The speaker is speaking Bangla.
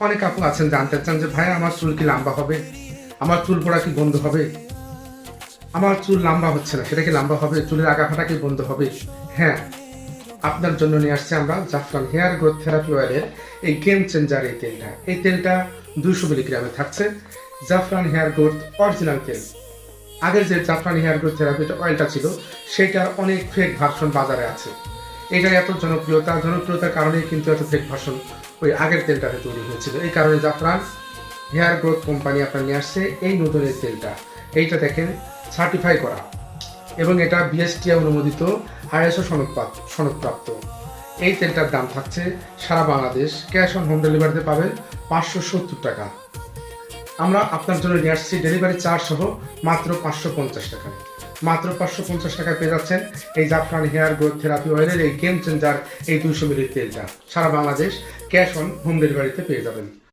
অনেক আপু আছেন জানতে চান যে ভাই আমার চুল কি লম্বা হবে, আমার চুল পড়া কি বন্ধ হবে, আমার চুল লম্বা হচ্ছে না সেটা কি লম্বা হবে, চুলের আগা ফাটা কি বন্ধ হবে। হ্যাঁ, আপনার জন্য নিয়ে আসছি আমরা জাফরান হেয়ার গ্রোথ থেরাপি অয়েলের এই গেম চেঞ্জার এই তেলটা 200 মিলিগ্রামে থাকছে। জাফরান হেয়ার গ্রোথ অরিজিনাল তেল। আগের যে জাফরান হেয়ার গ্রোথ থেরাপি অয়েলটা ছিল সেটার অনেক ফেক ভার্সন বাজারে আছে। এটার এত জনপ্রিয়তার কারণেই কিন্তু এত ফেক ভার্সন ওই আগের তেলটাতে তৈরি হয়েছিল। এই কারণে জাফরান হেয়ার গ্রোথ কোম্পানি আপনার নিয়ে আসছে এই নতুন এই তেলটা। এইটা দেখেন সার্টিফাই করা এবং এটা বিএসটিআই অনুমোদিত, আইএসও সনদপ্রাপ্ত। এই তেলটার দাম থাকছে সারা বাংলাদেশ ক্যাশ অন হোম ডেলিভারিতে পাবেন 570 টাকা। আমরা আপনার জন্য নিয়ে আসছি ডেলিভারি চার্জ সহ মাত্র 550 টাকায়। মাত্র 550 টাকায় পেয়ে যাচ্ছেন এই জাফরান হেয়ার গ্রোথ থেরাপি অয়েলের এই গেম চেঞ্জার এই 200 মিলির তেলটা। সারা বাংলাদেশ ক্যাশ অন হোম ডেলিভারিতে পেয়ে যাবেন।